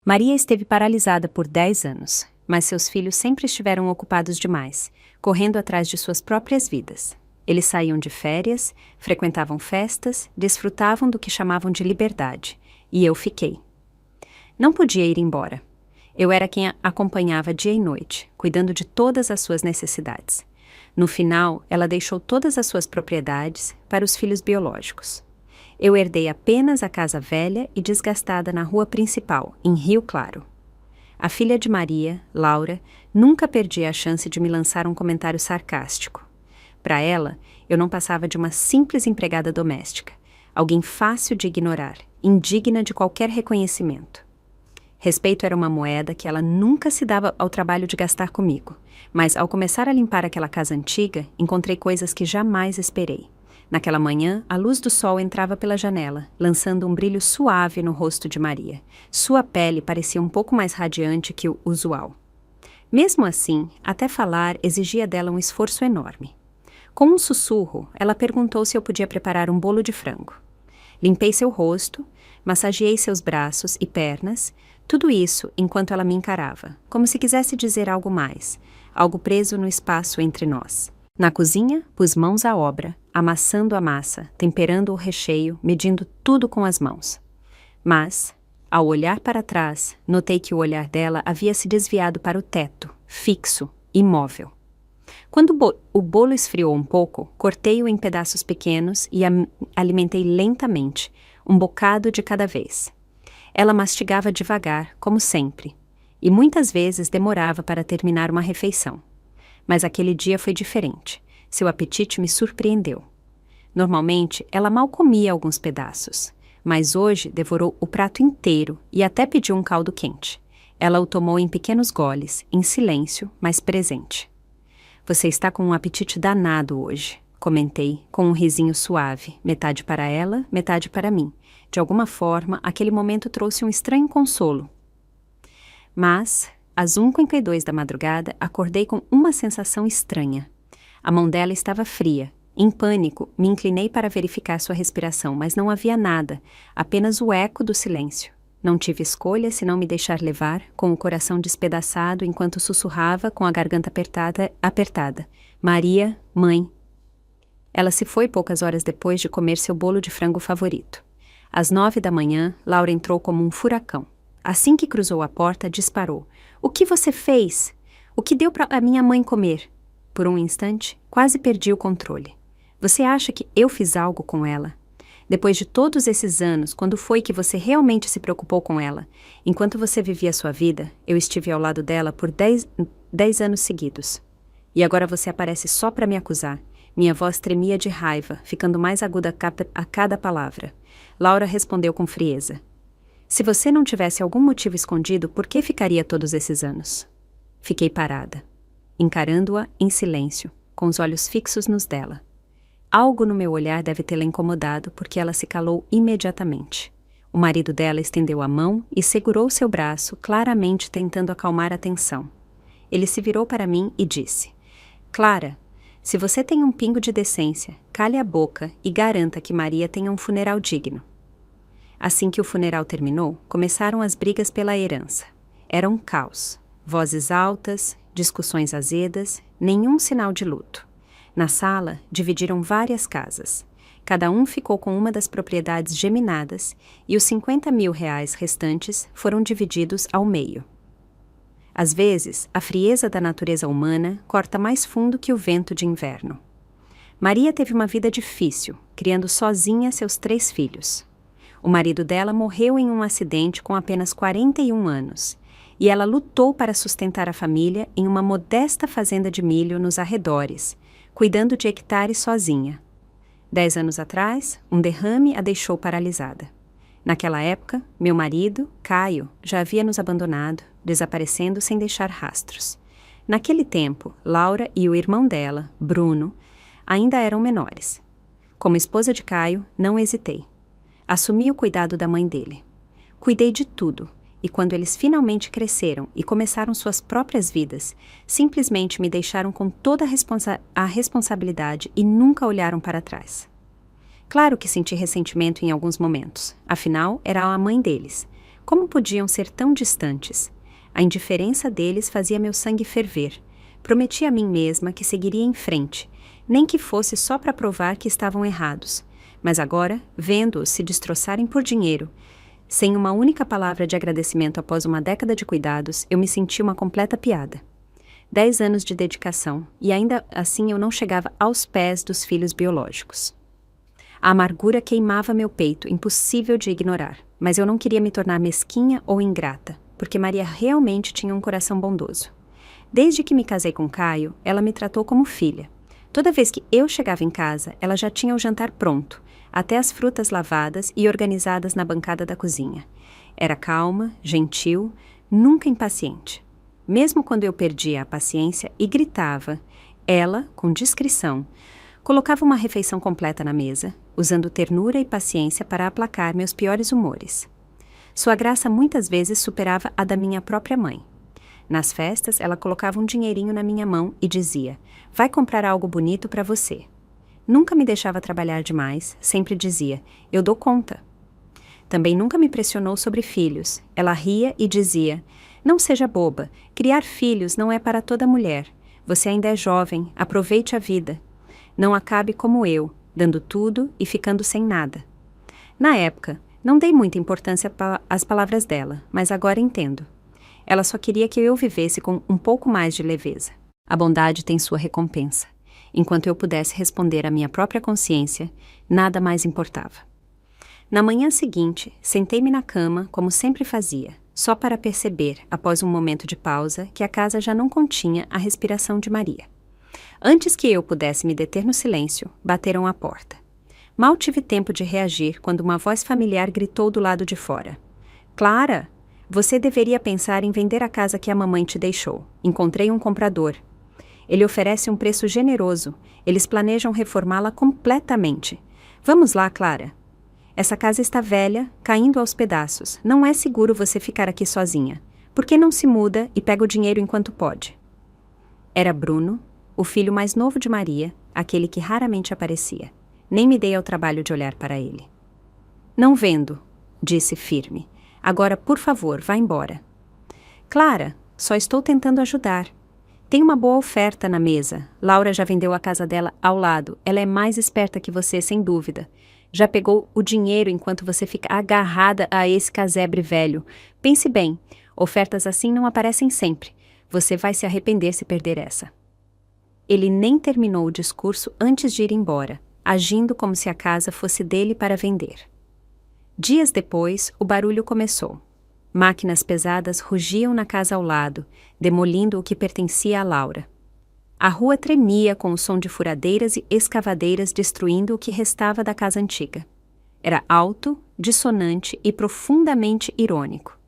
Maria esteve paralisada por 10 anos, mas seus filhos sempre estiveram ocupados demais, correndo atrás de suas próprias vidas. Eles saíam de férias, frequentavam festas, desfrutavam do que chamavam de liberdade, e eu fiquei. Não podia ir embora. Eu era quem a acompanhava dia e noite, cuidando de todas as suas necessidades. No final, ela deixou todas as suas propriedades para os filhos biológicos. Eu herdei apenas a casa velha e desgastada na rua principal, em Rio Claro. A filha de Maria, Laura, nunca perdia a chance de me lançar um comentário sarcástico. Para ela, eu não passava de uma simples empregada doméstica, alguém fácil de ignorar, indigna de qualquer reconhecimento. Respeito era uma moeda que ela nunca se dava ao trabalho de gastar comigo, mas ao começar a limpar aquela casa antiga, encontrei coisas que jamais esperei. Naquela manhã, a luz do sol entrava pela janela, lançando um brilho suave no rosto de Maria. Sua pele parecia um pouco mais radiante que o usual. Mesmo assim, até falar exigia dela um esforço enorme. Com um sussurro, ela perguntou se eu podia preparar um bolo de frango. Limpei seu rosto, massageei seus braços e pernas, tudo isso enquanto ela me encarava, como se quisesse dizer algo mais, algo preso no espaço entre nós. Na cozinha, pus mãos à obra, amassando a massa, temperando o recheio, medindo tudo com as mãos. Mas, ao olhar para trás, notei que o olhar dela havia se desviado para o teto, fixo, imóvel. Quando o bolo esfriou um pouco, cortei-o em pedaços pequenos e alimentei lentamente, um bocado de cada vez. Ela mastigava devagar, como sempre, e muitas vezes demorava para terminar uma refeição. Mas aquele dia foi diferente. Seu apetite me surpreendeu. Normalmente, ela mal comia alguns pedaços, mas hoje devorou o prato inteiro e até pediu um caldo quente. Ela o tomou em pequenos goles, em silêncio, mas presente. Você está com um apetite danado hoje, comentei, com um risinho suave, metade para ela, metade para mim. De alguma forma, aquele momento trouxe um estranho consolo. Mas, às 1h52 da madrugada, acordei com uma sensação estranha. A mão dela estava fria. Em pânico, me inclinei para verificar sua respiração, mas não havia nada, apenas o eco do silêncio. Não tive escolha senão me deixar levar, com o coração despedaçado enquanto sussurrava com a garganta apertada. Maria, mãe. Ela se foi poucas horas depois de comer seu bolo de frango favorito. Às 9 da manhã, Laura entrou como um furacão. Assim que cruzou a porta, disparou. O que você fez? O que deu para a minha mãe comer? Por um instante, quase perdi o controle. Você acha que eu fiz algo com ela? Depois de todos esses anos, quando foi que você realmente se preocupou com ela? Enquanto você vivia sua vida, eu estive ao lado dela por 10 anos seguidos. E agora você aparece só para me acusar. Minha voz tremia de raiva, ficando mais aguda a cada palavra. Laura respondeu com frieza. Se você não tivesse algum motivo escondido, por que ficaria todos esses anos? Fiquei parada, encarando-a em silêncio, com os olhos fixos nos dela. Algo no meu olhar deve tê-la incomodado, porque ela se calou imediatamente. O marido dela estendeu a mão e segurou seu braço, claramente tentando acalmar a tensão. Ele se virou para mim e disse: Clara, se você tem um pingo de decência, cale a boca e garanta que Maria tenha um funeral digno. Assim que o funeral terminou, começaram as brigas pela herança. Era um caos. Vozes altas, discussões azedas, nenhum sinal de luto. Na sala, dividiram várias casas. Cada um ficou com uma das propriedades geminadas e os R$50 mil restantes foram divididos ao meio. Às vezes, a frieza da natureza humana corta mais fundo que o vento de inverno. Maria teve uma vida difícil, criando sozinha seus 3 filhos. O marido dela morreu em um acidente com apenas 41 anos, e ela lutou para sustentar a família em uma modesta fazenda de milho nos arredores, cuidando de hectares sozinha. 10 anos atrás, um derrame a deixou paralisada. Naquela época, meu marido, Caio, já havia nos abandonado, desaparecendo sem deixar rastros. Naquele tempo, Laura e o irmão dela, Bruno, ainda eram menores. Como esposa de Caio, não hesitei. Assumi o cuidado da mãe dele. Cuidei de tudo, e quando eles finalmente cresceram e começaram suas próprias vidas, simplesmente me deixaram com toda a responsabilidade e nunca olharam para trás. Claro que senti ressentimento em alguns momentos, afinal, era a mãe deles. Como podiam ser tão distantes? A indiferença deles fazia meu sangue ferver. Prometi a mim mesma que seguiria em frente, nem que fosse só para provar que estavam errados. Mas agora, vendo-os se destroçarem por dinheiro, sem uma única palavra de agradecimento após uma década de cuidados, eu me senti uma completa piada. 10 anos de dedicação, e ainda assim eu não chegava aos pés dos filhos biológicos. A amargura queimava meu peito, impossível de ignorar, mas eu não queria me tornar mesquinha ou ingrata, porque Maria realmente tinha um coração bondoso. Desde que me casei com Caio, ela me tratou como filha. Toda vez que eu chegava em casa, ela já tinha o jantar pronto, até as frutas lavadas e organizadas na bancada da cozinha. Era calma, gentil, nunca impaciente. Mesmo quando eu perdia a paciência e gritava, ela, com discrição, colocava uma refeição completa na mesa, usando ternura e paciência para aplacar meus piores humores. Sua graça muitas vezes superava a da minha própria mãe. Nas festas, ela colocava um dinheirinho na minha mão e dizia: "Vai comprar algo bonito para você." Nunca me deixava trabalhar demais, sempre dizia: "Eu dou conta." Também nunca me pressionou sobre filhos. Ela ria e dizia: "Não seja boba, criar filhos não é para toda mulher. Você ainda é jovem, aproveite a vida. Não acabe como eu, dando tudo e ficando sem nada." Na época, não dei muita importância às palavras dela, mas agora entendo. Ela só queria que eu vivesse com um pouco mais de leveza. A bondade tem sua recompensa. Enquanto eu pudesse responder à minha própria consciência, nada mais importava. Na manhã seguinte, sentei-me na cama, como sempre fazia, só para perceber, após um momento de pausa, que a casa já não continha a respiração de Maria. Antes que eu pudesse me deter no silêncio, bateram à porta. Mal tive tempo de reagir quando uma voz familiar gritou do lado de fora: "Clara, você deveria pensar em vender a casa que a mamãe te deixou. Encontrei um comprador. Ele oferece um preço generoso. Eles planejam reformá-la completamente. Vamos lá, Clara. Essa casa está velha, caindo aos pedaços. Não é seguro você ficar aqui sozinha. Por que não se muda e pega o dinheiro enquanto pode?" Era Bruno, o filho mais novo de Maria, aquele que raramente aparecia. Nem me dei ao trabalho de olhar para ele. "Não vendo", disse firme. "Agora, por favor, vá embora." "Clara, só estou tentando ajudar. Tem uma boa oferta na mesa. Laura já vendeu a casa dela ao lado. Ela é mais esperta que você, sem dúvida. Já pegou o dinheiro enquanto você fica agarrada a esse casebre velho. Pense bem, ofertas assim não aparecem sempre. Você vai se arrepender se perder essa." Ele nem terminou o discurso antes de ir embora, agindo como se a casa fosse dele para vender. Dias depois, o barulho começou. Máquinas pesadas rugiam na casa ao lado, demolindo o que pertencia a Laura. A rua tremia com o som de furadeiras e escavadeiras destruindo o que restava da casa antiga. Era alto, dissonante e profundamente irônico.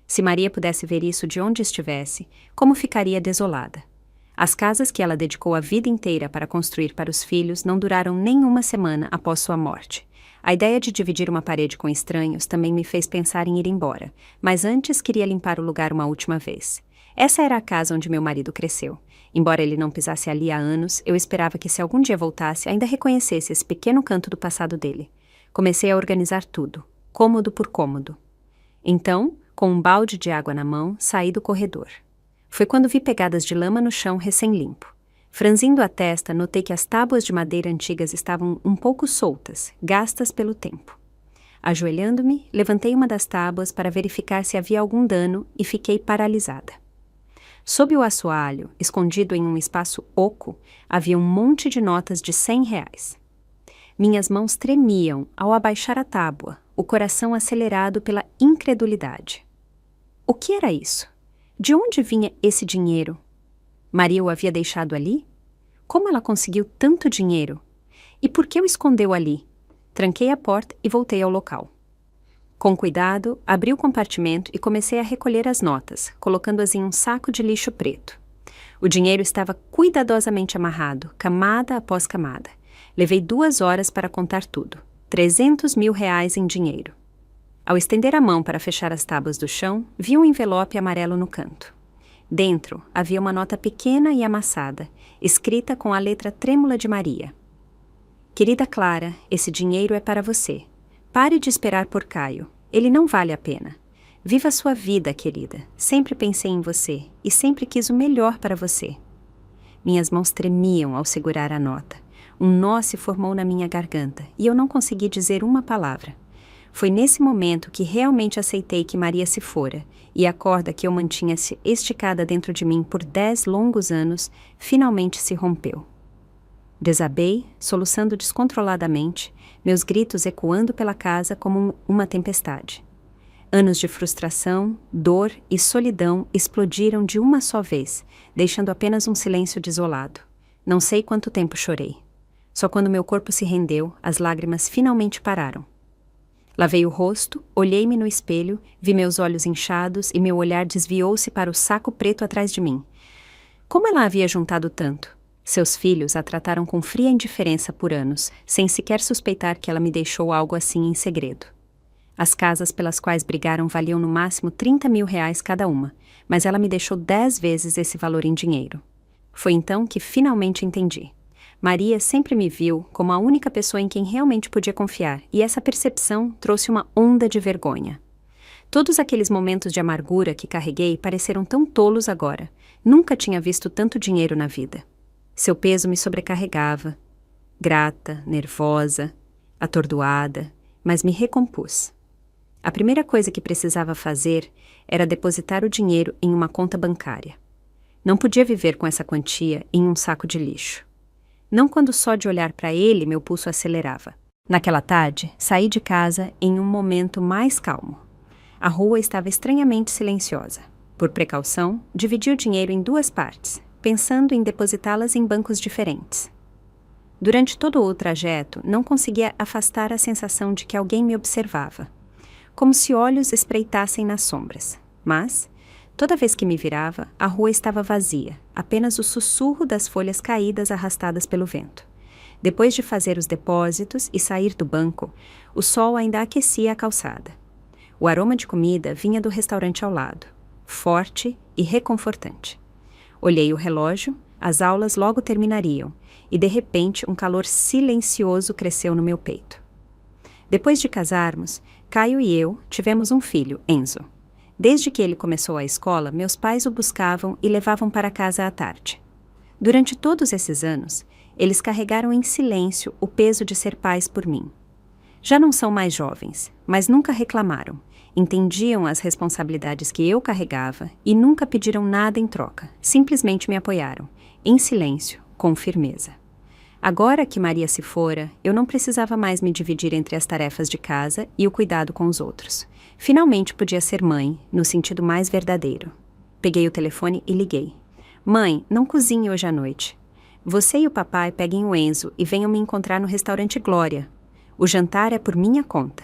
Se Maria pudesse ver isso de onde estivesse, como ficaria desolada. As casas que ela dedicou a vida inteira para construir para os filhos não duraram nem uma semana após sua morte. A ideia de dividir uma parede com estranhos também me fez pensar em ir embora, mas antes queria limpar o lugar uma última vez. Essa era a casa onde meu marido cresceu. Embora ele não pisasse ali há anos, eu esperava que se algum dia voltasse, ainda reconhecesse esse pequeno canto do passado dele. Comecei a organizar tudo, cômodo por cômodo. Então, com um balde de água na mão, saí do corredor. Foi quando vi pegadas de lama no chão recém-limpo. Franzindo a testa, notei que as tábuas de madeira antigas estavam um pouco soltas, gastas pelo tempo. Ajoelhando-me, levantei uma das tábuas para verificar se havia algum dano e fiquei paralisada. Sob o assoalho, escondido em um espaço oco, havia um monte de notas de R$ 100. Minhas mãos tremiam ao abaixar a tábua, o coração acelerado pela incredulidade. O que era isso? De onde vinha esse dinheiro? Maria o havia deixado ali? Como ela conseguiu tanto dinheiro? E por que o escondeu ali? Tranquei a porta e voltei ao local. Com cuidado, abri o compartimento e comecei a recolher as notas, colocando-as em um saco de lixo preto. O dinheiro estava cuidadosamente amarrado, camada após camada. Levei 2 horas para contar tudo. R$ 300 mil em dinheiro. Ao estender a mão para fechar as tábuas do chão, vi um envelope amarelo no canto. Dentro havia uma nota pequena e amassada, escrita com a letra trêmula de Maria. "Querida Clara, esse dinheiro é para você. Pare de esperar por Caio. Ele não vale a pena. Viva a sua vida, querida. Sempre pensei em você e sempre quis o melhor para você. Minhas mãos tremiam ao segurar a nota. Um nó se formou na minha garganta e eu não consegui dizer uma palavra. Foi nesse momento que realmente aceitei que Maria se fora e a corda que eu mantinha-se esticada dentro de mim por 10 longos anos finalmente se rompeu. Desabei, soluçando descontroladamente, meus gritos ecoando pela casa como uma tempestade. Anos de frustração, dor e solidão explodiram de uma só vez, deixando apenas um silêncio desolado. Não sei quanto tempo chorei. Só quando meu corpo se rendeu, as lágrimas finalmente pararam. Lavei o rosto, olhei-me no espelho, vi meus olhos inchados e meu olhar desviou-se para o saco preto atrás de mim. Como ela havia juntado tanto? Seus filhos a trataram com fria indiferença por anos, sem sequer suspeitar que ela me deixou algo assim em segredo. As casas pelas quais brigaram valiam no máximo 30 mil reais cada uma, mas ela me deixou 10 vezes esse valor em dinheiro. Foi então que finalmente entendi. Maria sempre me viu como a única pessoa em quem realmente podia confiar, e essa percepção trouxe uma onda de vergonha. Todos aqueles momentos de amargura que carreguei pareceram tão tolos agora. Nunca tinha visto tanto dinheiro na vida. Seu peso me sobrecarregava. Grata, nervosa, atordoada, mas me recompus. A primeira coisa que precisava fazer era depositar o dinheiro em uma conta bancária. Não podia viver com essa quantia em um saco de lixo. Não quando só de olhar para ele meu pulso acelerava. Naquela tarde, saí de casa em um momento mais calmo. A rua estava estranhamente silenciosa. Por precaução, dividi o dinheiro em 2 partes, pensando em depositá-las em bancos diferentes. Durante todo o trajeto, não conseguia afastar a sensação de que alguém me observava, como se olhos espreitassem nas sombras. Mas, toda vez que me virava, a rua estava vazia, apenas o sussurro das folhas caídas arrastadas pelo vento. Depois de fazer os depósitos e sair do banco, o sol ainda aquecia a calçada. O aroma de comida vinha do restaurante ao lado, forte e reconfortante. Olhei o relógio, as aulas logo terminariam, e de repente um calor silencioso cresceu no meu peito. Depois de casarmos, Caio e eu tivemos um filho, Enzo. Desde que ele começou a escola, meus pais o buscavam e levavam para casa à tarde. Durante todos esses anos, eles carregaram em silêncio o peso de ser pais por mim. Já não são mais jovens, mas nunca reclamaram. Entendiam as responsabilidades que eu carregava e nunca pediram nada em troca. Simplesmente me apoiaram, em silêncio, com firmeza. Agora que Maria se fora, eu não precisava mais me dividir entre as tarefas de casa e o cuidado com os outros. Finalmente podia ser mãe, no sentido mais verdadeiro. Peguei o telefone e liguei. Mãe, não cozinhe hoje à noite. Você e o papai peguem o Enzo e venham me encontrar no restaurante Glória. O jantar é por minha conta.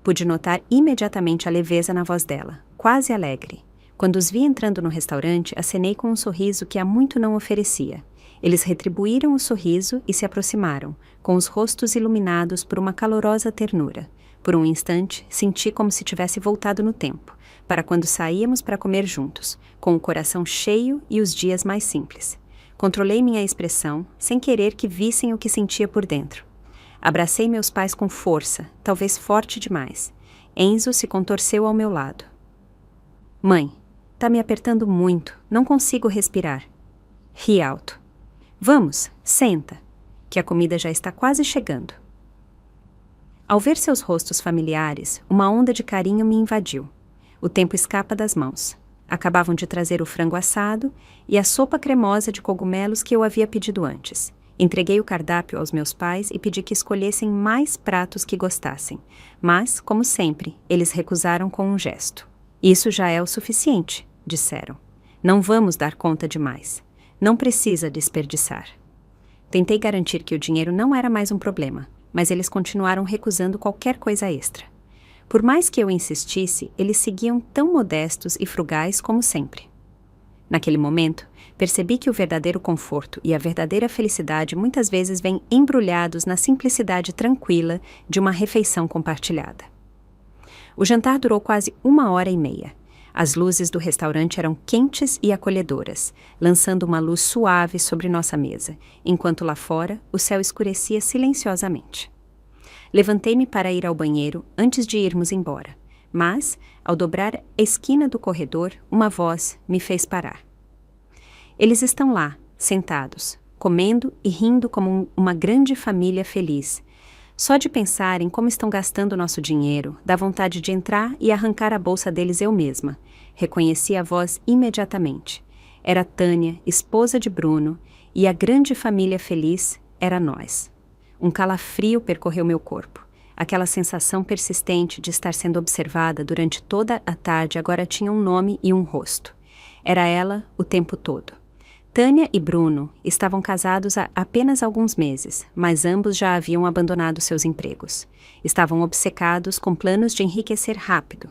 Pude notar imediatamente a leveza na voz dela, quase alegre. Quando os vi entrando no restaurante, acenei com um sorriso que há muito não oferecia. Eles retribuíram o sorriso e se aproximaram, com os rostos iluminados por uma calorosa ternura. Por um instante, senti como se tivesse voltado no tempo, para quando saíamos para comer juntos, com o coração cheio e os dias mais simples. Controlei minha expressão, sem querer que vissem o que sentia por dentro. Abracei meus pais com força, talvez forte demais. Enzo se contorceu ao meu lado. Mãe, tá me apertando muito, não consigo respirar. Ri alto. Vamos, senta, que a comida já está quase chegando. Ao ver seus rostos familiares, uma onda de carinho me invadiu. O tempo escapa das mãos. Acabavam de trazer o frango assado e a sopa cremosa de cogumelos que eu havia pedido antes. Entreguei o cardápio aos meus pais e pedi que escolhessem mais pratos que gostassem. Mas, como sempre, eles recusaram com um gesto. Isso já é o suficiente, disseram. Não vamos dar conta de mais. Não precisa desperdiçar. Tentei garantir que o dinheiro não era mais um problema, mas eles continuaram recusando qualquer coisa extra. Por mais que eu insistisse, eles seguiam tão modestos e frugais como sempre. Naquele momento, percebi que o verdadeiro conforto e a verdadeira felicidade muitas vezes vêm embrulhados na simplicidade tranquila de uma refeição compartilhada. O jantar durou quase 1h30. As luzes do restaurante eram quentes e acolhedoras, lançando uma luz suave sobre nossa mesa, enquanto lá fora o céu escurecia silenciosamente. Levantei-me para ir ao banheiro antes de irmos embora, Mas, ao dobrar a esquina do corredor, uma voz me fez parar. Eles estão lá, sentados, comendo e rindo como uma grande família feliz. Só de pensar em como estão gastando nosso dinheiro, dá vontade de entrar e arrancar a bolsa deles eu mesma. Reconheci a voz imediatamente. Era Tânia, esposa de Bruno, e a grande família feliz era nós. Um calafrio percorreu meu corpo. Aquela sensação persistente de estar sendo observada durante toda a tarde agora tinha um nome e um rosto. Era ela o tempo todo. Tânia e Bruno estavam casados há apenas alguns meses, mas ambos já haviam abandonado seus empregos. Estavam obcecados com planos de enriquecer rápido.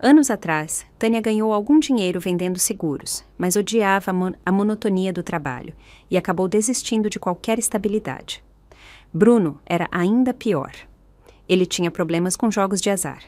Anos atrás, Tânia ganhou algum dinheiro vendendo seguros, mas odiava a monotonia do trabalho e acabou desistindo de qualquer estabilidade. Bruno era ainda pior. Ele tinha problemas com jogos de azar.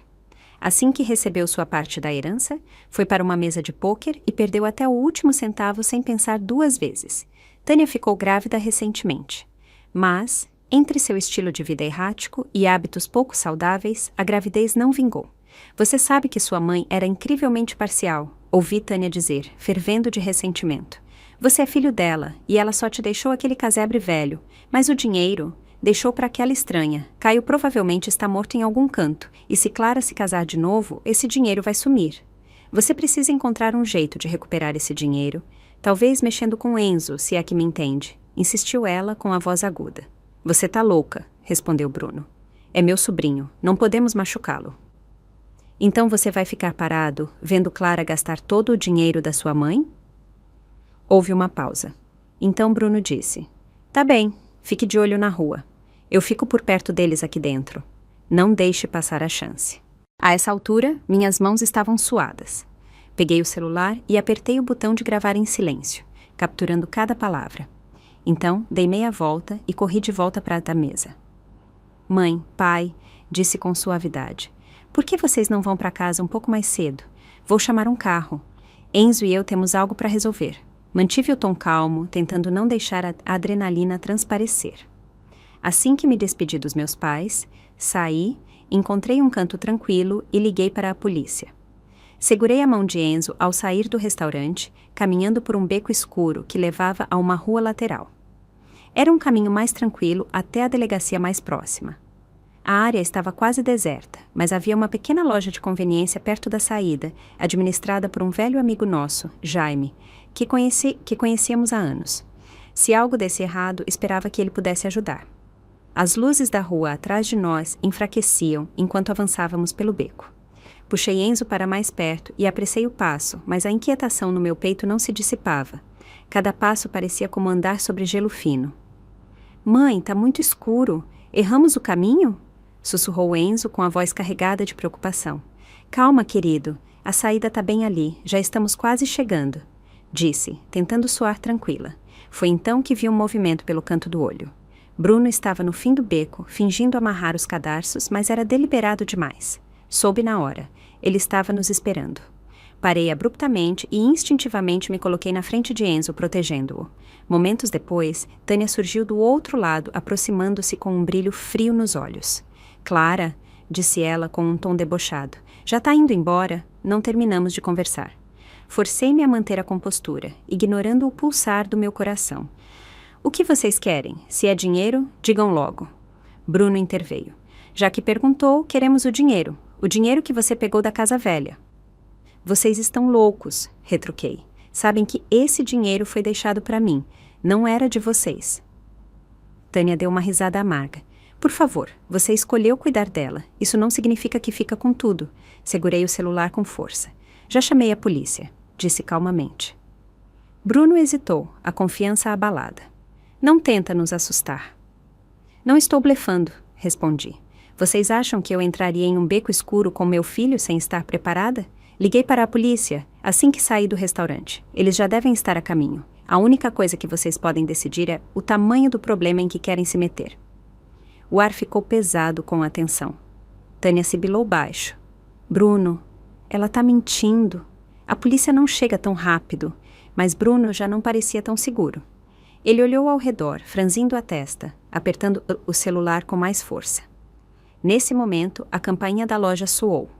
Assim que recebeu sua parte da herança, foi para uma mesa de pôquer e perdeu até o último centavo sem pensar 2 vezes. Tânia ficou grávida recentemente. Mas, entre seu estilo de vida errático e hábitos pouco saudáveis, a gravidez não vingou. Você sabe que sua mãe era incrivelmente parcial, ouvi Tânia dizer, fervendo de ressentimento. Você é filho dela, e ela só te deixou aquele casebre velho, mas o dinheiro deixou para aquela estranha. Caio provavelmente está morto em algum canto, e se Clara se casar de novo, esse dinheiro vai sumir. Você precisa encontrar um jeito de recuperar esse dinheiro, talvez mexendo com Enzo, se é que me entende, insistiu ela com a voz aguda. Você tá louca, respondeu Bruno. É meu sobrinho, não podemos machucá-lo. Então você vai ficar parado, vendo Clara gastar todo o dinheiro da sua mãe? Houve uma pausa. Então Bruno disse, tá bem, fique de olho na rua. Eu fico por perto deles aqui dentro. Não deixe passar a chance. A essa altura, minhas mãos estavam suadas. Peguei o celular e apertei o botão de gravar em silêncio, capturando cada palavra. Então, dei meia volta e corri de volta para a mesa. Mãe, pai, disse com suavidade. Por que vocês não vão para casa um pouco mais cedo? Vou chamar um carro. Enzo e eu temos algo para resolver. Mantive o tom calmo, tentando não deixar a adrenalina transparecer. Assim que me despedi dos meus pais, saí, encontrei um canto tranquilo e liguei para a polícia. Segurei a mão de Enzo ao sair do restaurante, caminhando por um beco escuro que levava a uma rua lateral. Era um caminho mais tranquilo até a delegacia mais próxima. A área estava quase deserta, mas havia uma pequena loja de conveniência perto da saída, administrada por um velho amigo nosso, Jaime, que conhecíamos há anos. Se algo desse errado, esperava que ele pudesse ajudar. As luzes da rua atrás de nós enfraqueciam enquanto avançávamos pelo beco. Puxei Enzo para mais perto e apressei o passo, mas a inquietação no meu peito não se dissipava. Cada passo parecia como andar sobre gelo fino. Mãe, tá muito escuro. Erramos o caminho? Sussurrou Enzo com a voz carregada de preocupação. Calma, querido. A saída tá bem ali. Já estamos quase chegando. Disse, tentando soar tranquila. Foi então que vi um movimento pelo canto do olho. Bruno estava no fim do beco, fingindo amarrar os cadarços, mas era deliberado demais. Soube na hora. Ele estava nos esperando. Parei abruptamente e instintivamente me coloquei na frente de Enzo, protegendo-o. Momentos depois, Tânia surgiu do outro lado, aproximando-se com um brilho frio nos olhos. Clara, disse ela com um tom debochado, já tá indo embora? Não terminamos de conversar. Forcei-me a manter a compostura, ignorando o pulsar do meu coração. O que vocês querem? Se é dinheiro, digam logo. Bruno interveio. Já que perguntou, queremos o dinheiro que você pegou da casa velha. Vocês estão loucos, retruquei. Sabem que esse dinheiro foi deixado para mim, não era de vocês. Tânia deu uma risada amarga. Por favor, você escolheu cuidar dela. Isso não significa que fica com tudo. Segurei o celular com força. Já chamei a polícia, disse calmamente. Bruno hesitou, a confiança abalada. Não tenta nos assustar. Não estou blefando, respondi. Vocês acham que eu entraria em um beco escuro com meu filho sem estar preparada? Liguei para a polícia assim que saí do restaurante. Eles já devem estar a caminho. A única coisa que vocês podem decidir é o tamanho do problema em que querem se meter. O ar ficou pesado com a tensão. Tânia sibilou baixo. Bruno, ela tá mentindo. A polícia não chega tão rápido, mas Bruno já não parecia tão seguro. Ele olhou ao redor, franzindo a testa, apertando o celular com mais força. Nesse momento, a campainha da loja soou.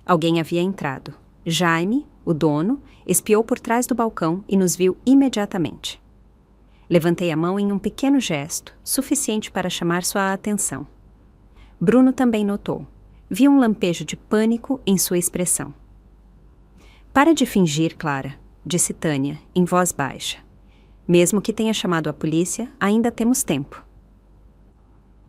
Alguém havia entrado. Jaime, o dono, espiou por trás do balcão e nos viu imediatamente. Levantei a mão em um pequeno gesto, suficiente para chamar sua atenção. Bruno também notou. Vi um lampejo de pânico em sua expressão. Para de fingir, Clara, disse Tânia, em voz baixa. Mesmo que tenha chamado a polícia, ainda temos tempo.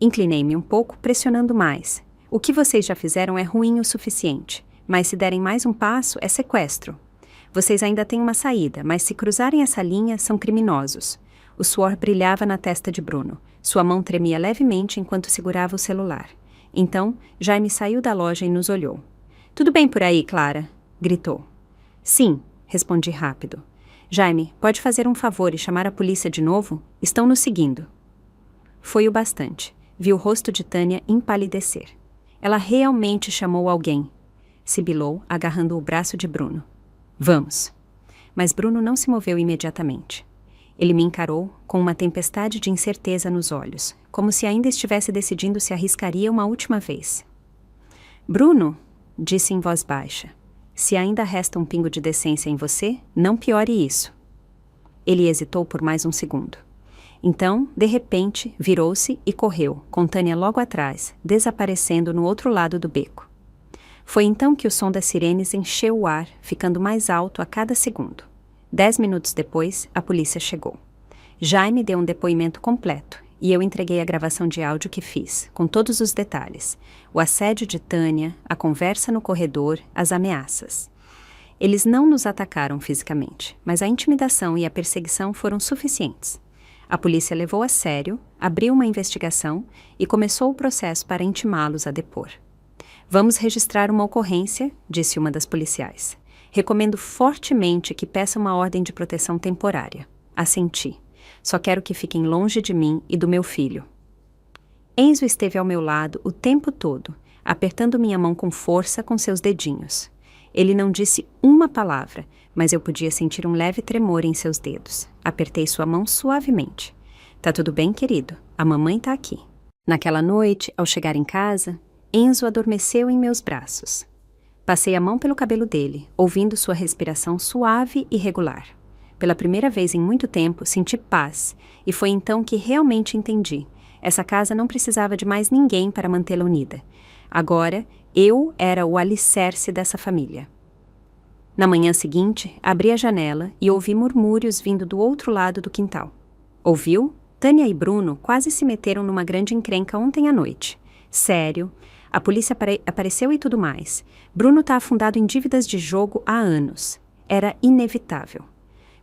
Inclinei-me um pouco, pressionando mais. O que vocês já fizeram é ruim o suficiente, mas se derem mais um passo, é sequestro. Vocês ainda têm uma saída, mas se cruzarem essa linha, são criminosos. O suor brilhava na testa de Bruno. Sua mão tremia levemente enquanto segurava o celular. Então, Jaime saiu da loja e nos olhou. Tudo bem por aí, Clara? Gritou. Sim, respondi rápido. Jaime, pode fazer um favor e chamar a polícia de novo? Estão nos seguindo. Foi o bastante. Vi o rosto de Tânia empalidecer. Ela realmente chamou alguém. Sibilou, agarrando o braço de Bruno. Vamos. Mas Bruno não se moveu imediatamente. Ele me encarou com uma tempestade de incerteza nos olhos, como se ainda estivesse decidindo se arriscaria uma última vez. Bruno, disse em voz baixa, se ainda resta um pingo de decência em você, não piore isso. Ele hesitou por mais um segundo. Então, de repente, virou-se e correu, com Tânia logo atrás, desaparecendo no outro lado do beco. Foi então que o som das sirenes encheu o ar, ficando mais alto a cada segundo. 10 minutos depois, a polícia chegou. Jaime deu um depoimento completo, e eu entreguei a gravação de áudio que fiz, com todos os detalhes. O assédio de Tânia, a conversa no corredor, as ameaças. Eles não nos atacaram fisicamente, mas a intimidação e a perseguição foram suficientes. A polícia levou a sério, abriu uma investigação e começou o processo para intimá-los a depor. Vamos registrar uma ocorrência, disse uma das policiais. Recomendo fortemente que peça uma ordem de proteção temporária. Assenti. Só quero que fiquem longe de mim e do meu filho. Enzo esteve ao meu lado o tempo todo, apertando minha mão com força com seus dedinhos. Ele não disse uma palavra, mas eu podia sentir um leve tremor em seus dedos. Apertei sua mão suavemente. Tá tudo bem, querido? A mamãe tá aqui. Naquela noite, ao chegar em casa, Enzo adormeceu em meus braços. Passei a mão pelo cabelo dele, ouvindo sua respiração suave e regular. Pela primeira vez em muito tempo, senti paz, e foi então que realmente entendi. Essa casa não precisava de mais ninguém para mantê-la unida. Agora, eu era o alicerce dessa família. Na manhã seguinte, abri a janela e ouvi murmúrios vindo do outro lado do quintal. Ouviu? Tânia e Bruno quase se meteram numa grande encrenca ontem à noite. Sério. A polícia apareceu e tudo mais. Bruno tá afundado em dívidas de jogo há anos. Era inevitável.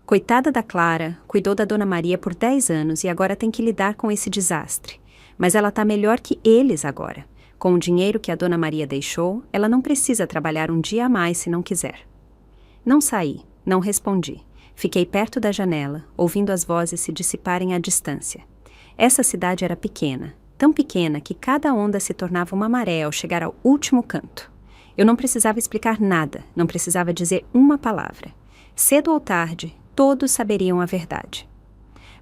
Coitada da Clara, cuidou da Dona Maria por 10 anos e agora tem que lidar com esse desastre. Mas ela tá melhor que eles agora. Com o dinheiro que a Dona Maria deixou, ela não precisa trabalhar um dia a mais se não quiser. Não saí, não respondi. Fiquei perto da janela, ouvindo as vozes se dissiparem à distância. Essa cidade era pequena. Tão pequena que cada onda se tornava uma maré ao chegar ao último canto. Eu não precisava explicar nada, não precisava dizer uma palavra. Cedo ou tarde, todos saberiam a verdade.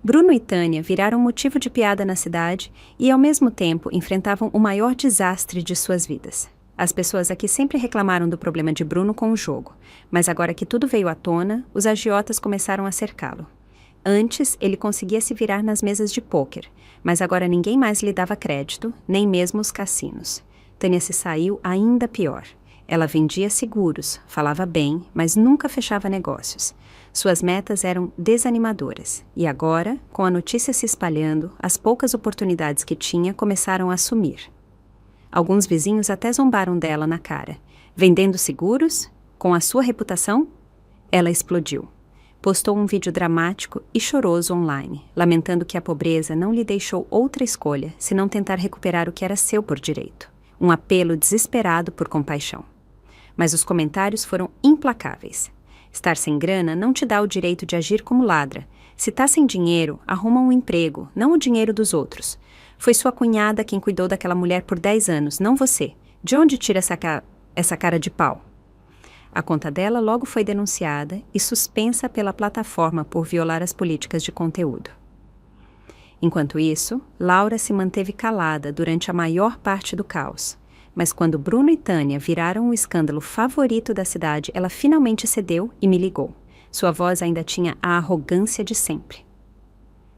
Bruno e Tânia viraram motivo de piada na cidade e, ao mesmo tempo, enfrentavam o maior desastre de suas vidas. As pessoas aqui sempre reclamaram do problema de Bruno com o jogo, mas agora que tudo veio à tona, os agiotas começaram a cercá-lo. Antes, ele conseguia se virar nas mesas de pôquer, mas agora ninguém mais lhe dava crédito, nem mesmo os cassinos. Tânia se saiu ainda pior. Ela vendia seguros, falava bem, mas nunca fechava negócios. Suas metas eram desanimadoras, e agora, com a notícia se espalhando, as poucas oportunidades que tinha começaram a sumir. Alguns vizinhos até zombaram dela na cara. Vendendo seguros? Com a sua reputação? Ela explodiu. Postou um vídeo dramático e choroso online, lamentando que a pobreza não lhe deixou outra escolha senão tentar recuperar o que era seu por direito. Um apelo desesperado por compaixão. Mas os comentários foram implacáveis. Estar sem grana não te dá o direito de agir como ladra. Se tá sem dinheiro, arruma um emprego, não o dinheiro dos outros. Foi sua cunhada quem cuidou daquela mulher por 10 anos, não você. De onde tira essa cara de pau? A conta dela logo foi denunciada e suspensa pela plataforma por violar as políticas de conteúdo. Enquanto isso, Laura se manteve calada durante a maior parte do caos. Mas quando Bruno e Tânia viraram o escândalo favorito da cidade, ela finalmente cedeu e me ligou. Sua voz ainda tinha a arrogância de sempre.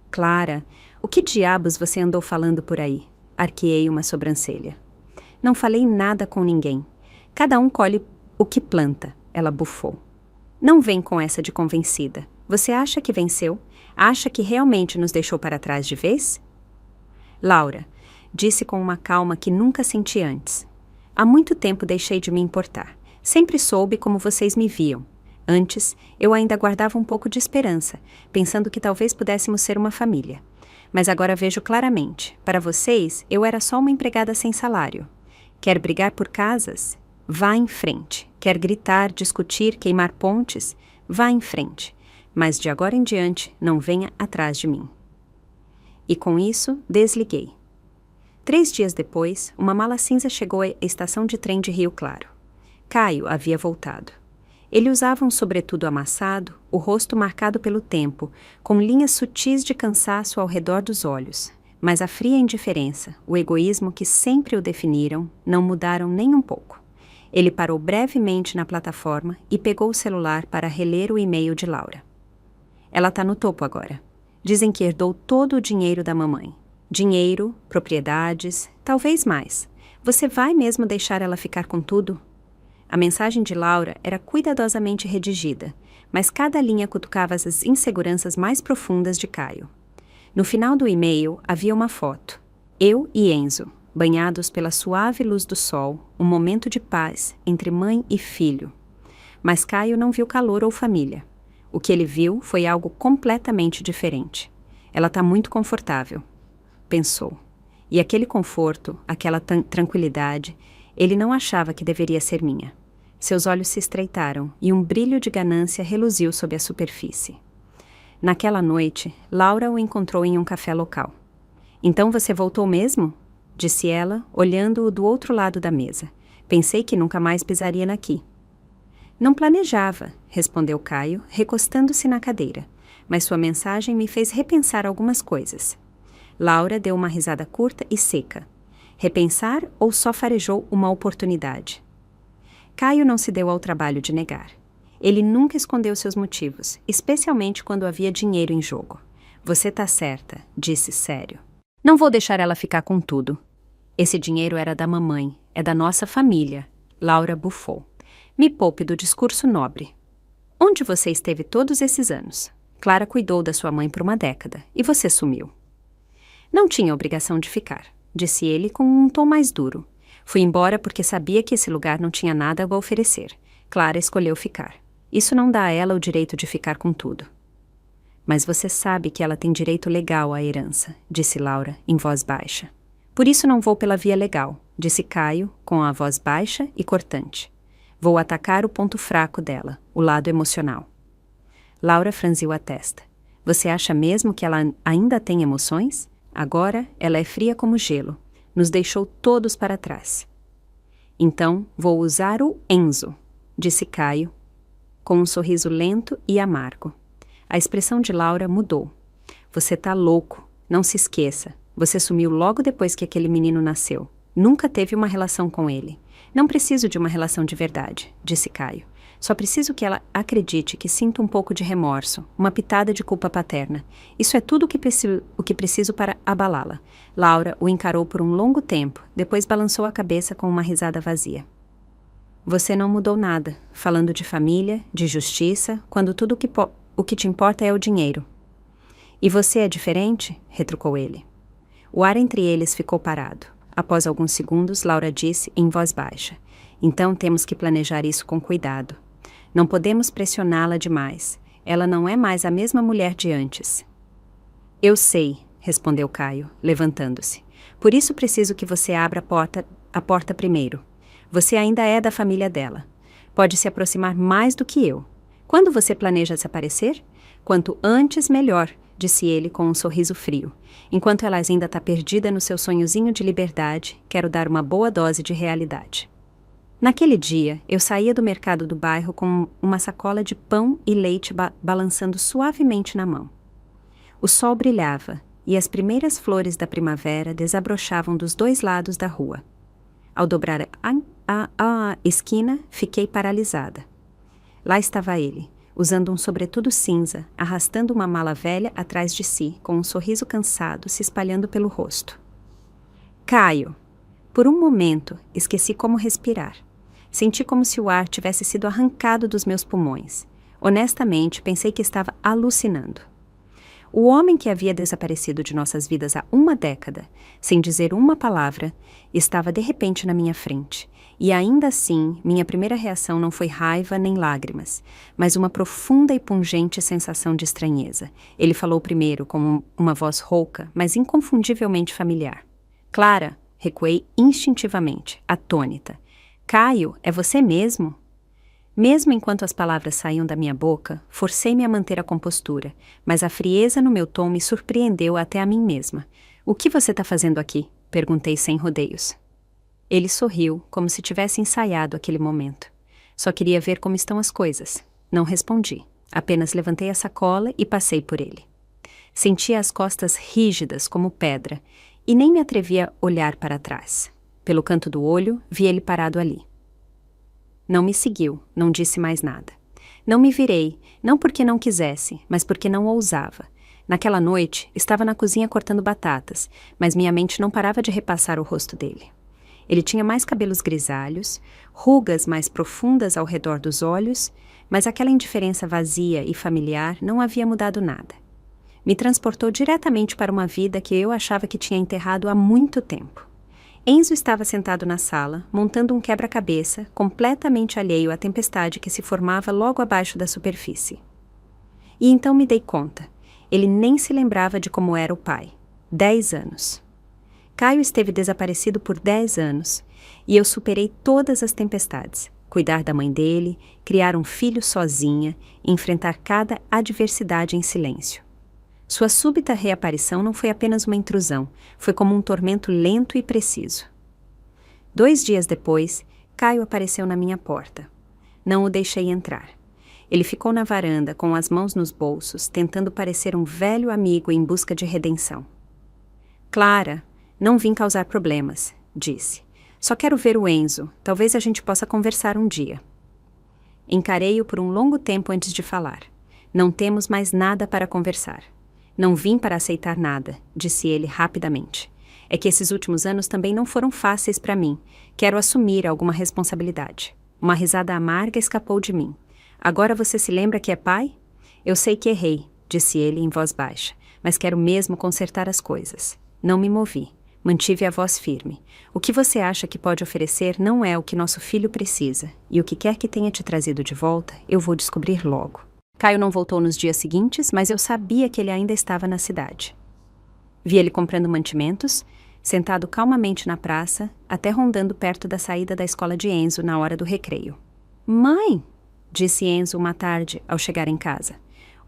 Clara, o que diabos você andou falando por aí? Arqueei uma sobrancelha. Não falei nada com ninguém. Cada um colhe o que planta, ela bufou. Não vem com essa de convencida. Você acha que venceu? Acha que realmente nos deixou para trás de vez? Laura, disse com uma calma que nunca senti antes. Há muito tempo deixei de me importar. Sempre soube como vocês me viam. Antes, eu ainda guardava um pouco de esperança, pensando que talvez pudéssemos ser uma família. Mas agora vejo claramente. Para vocês, eu era só uma empregada sem salário. Quer brigar por casas? Vá em frente. Quer gritar, discutir, queimar pontes? Vá em frente. Mas de agora em diante, não venha atrás de mim. E com isso, desliguei. 3 dias depois, uma mala cinza chegou à estação de trem de Rio Claro. Caio havia voltado. Ele usava um sobretudo amassado, o rosto marcado pelo tempo, com linhas sutis de cansaço ao redor dos olhos. Mas a fria indiferença, o egoísmo que sempre o definiram, não mudaram nem um pouco. Ele parou brevemente na plataforma e pegou o celular para reler o e-mail de Laura. Ela está no topo agora. Dizem que herdou todo o dinheiro da mamãe. Dinheiro, propriedades, talvez mais. Você vai mesmo deixar ela ficar com tudo? A mensagem de Laura era cuidadosamente redigida, mas cada linha cutucava as inseguranças mais profundas de Caio. No final do e-mail havia uma foto. Eu e Enzo, banhados pela suave luz do sol, um momento de paz entre mãe e filho. Mas Caio não viu calor ou família. O que ele viu foi algo completamente diferente. Ela está muito confortável, pensou. E aquele conforto, aquela tranquilidade, ele não achava que deveria ser minha. Seus olhos se estreitaram e um brilho de ganância reluziu sob a superfície. Naquela noite, Laura o encontrou em um café local. Então você voltou mesmo? Disse ela, olhando-o do outro lado da mesa. Pensei que nunca mais pisaria naqui. Não planejava, respondeu Caio, recostando-se na cadeira. Mas sua mensagem me fez repensar algumas coisas. Laura deu uma risada curta e seca. Repensar ou só farejou uma oportunidade? Caio não se deu ao trabalho de negar. Ele nunca escondeu seus motivos, especialmente quando havia dinheiro em jogo. Você tá certa, disse sério. Não vou deixar ela ficar com tudo. Esse dinheiro era da mamãe, é da nossa família. Laura bufou. Me poupe do discurso nobre. Onde você esteve todos esses anos? Clara cuidou da sua mãe por uma década, e você sumiu. Não tinha obrigação de ficar, disse ele com um tom mais duro. Fui embora porque sabia que esse lugar não tinha nada a oferecer. Clara escolheu ficar. Isso não dá a ela o direito de ficar com tudo. Mas você sabe que ela tem direito legal à herança, disse Laura, em voz baixa. Por isso não vou pela via legal, disse Caio, com a voz baixa e cortante. Vou atacar o ponto fraco dela, o lado emocional. Laura franziu a testa. Você acha mesmo que ela ainda tem emoções? Agora ela é fria como gelo. Nos deixou todos para trás. Então vou usar o Enzo, disse Caio, com um sorriso lento e amargo. A expressão de Laura mudou. Você tá louco, não se esqueça. Você sumiu logo depois que aquele menino nasceu. Nunca teve uma relação com ele. Não preciso de uma relação de verdade, disse Caio. Só preciso que ela acredite que sinto um pouco de remorso, uma pitada de culpa paterna. Isso é tudo o que preciso para abalá-la. Laura o encarou por um longo tempo, depois balançou a cabeça com uma risada vazia. Você não mudou nada, falando de família, de justiça, quando tudo o que te importa é o dinheiro. E você é diferente? Retrucou ele. O ar entre eles ficou parado. Após alguns segundos, Laura disse em voz baixa. Então temos que planejar isso com cuidado. Não podemos pressioná-la demais. Ela não é mais a mesma mulher de antes. Eu sei, respondeu Caio, levantando-se. Por isso preciso que você abra a porta primeiro. Você ainda é da família dela. Pode se aproximar mais do que eu. Quando você planeja desaparecer? Quanto antes, melhor, disse ele com um sorriso frio. Enquanto ela ainda está perdida no seu sonhozinho de liberdade, quero dar uma boa dose de realidade. Naquele dia, eu saía do mercado do bairro com uma sacola de pão e leite balançando suavemente na mão. O sol brilhava e as primeiras flores da primavera desabrochavam dos 2 lados da rua. Ao dobrar a esquina, fiquei paralisada. Lá estava ele, usando um sobretudo cinza, arrastando uma mala velha atrás de si, com um sorriso cansado se espalhando pelo rosto. Caio! Por um momento, esqueci como respirar. Senti como se o ar tivesse sido arrancado dos meus pulmões. Honestamente, pensei que estava alucinando. O homem que havia desaparecido de nossas vidas há uma década, sem dizer uma palavra, estava de repente na minha frente. E ainda assim, minha primeira reação não foi raiva nem lágrimas, mas uma profunda e pungente sensação de estranheza. Ele falou primeiro com uma voz rouca, mas inconfundivelmente familiar. Clara, recuei instintivamente, atônita. Caio, é você mesmo? Mesmo enquanto as palavras saíam da minha boca, forcei-me a manter a compostura, mas a frieza no meu tom me surpreendeu até a mim mesma. O que você está fazendo aqui? Perguntei sem rodeios. Ele sorriu, como se tivesse ensaiado aquele momento. Só queria ver como estão as coisas. Não respondi. Apenas levantei a sacola e passei por ele. Sentia as costas rígidas como pedra e nem me atrevia a olhar para trás. Pelo canto do olho, vi ele parado ali. Não me seguiu, não disse mais nada. Não me virei, não porque não quisesse, mas porque não ousava. Naquela noite, estava na cozinha cortando batatas, mas minha mente não parava de repassar o rosto dele. Ele tinha mais cabelos grisalhos, rugas mais profundas ao redor dos olhos, mas aquela indiferença vazia e familiar não havia mudado nada. Me transportou diretamente para uma vida que eu achava que tinha enterrado há muito tempo. Enzo estava sentado na sala, montando um quebra-cabeça, completamente alheio à tempestade que se formava logo abaixo da superfície. E então me dei conta. Ele nem se lembrava de como era o pai. 10 anos. Caio esteve desaparecido por 10 anos, e eu superei todas as tempestades. Cuidar da mãe dele, criar um filho sozinha, enfrentar cada adversidade em silêncio. Sua súbita reaparição não foi apenas uma intrusão, foi como um tormento lento e preciso. 2 dias depois, Caio apareceu na minha porta. Não o deixei entrar. Ele ficou na varanda, com as mãos nos bolsos, tentando parecer um velho amigo em busca de redenção. Clara, não vim causar problemas, disse. Só quero ver o Enzo, talvez a gente possa conversar um dia. Encarei-o por um longo tempo antes de falar. Não temos mais nada para conversar. Não vim para aceitar nada, disse ele rapidamente. É que esses últimos anos também não foram fáceis para mim. Quero assumir alguma responsabilidade. Uma risada amarga escapou de mim. Agora você se lembra que é pai? Eu sei que errei, disse ele em voz baixa, mas quero mesmo consertar as coisas. Não me movi. Mantive a voz firme. O que você acha que pode oferecer não é o que nosso filho precisa, e o que quer que tenha te trazido de volta, eu vou descobrir logo. Caio não voltou nos dias seguintes, mas eu sabia que ele ainda estava na cidade. Vi ele comprando mantimentos, sentado calmamente na praça, até rondando perto da saída da escola de Enzo na hora do recreio. Mãe, disse Enzo uma tarde ao chegar em casa.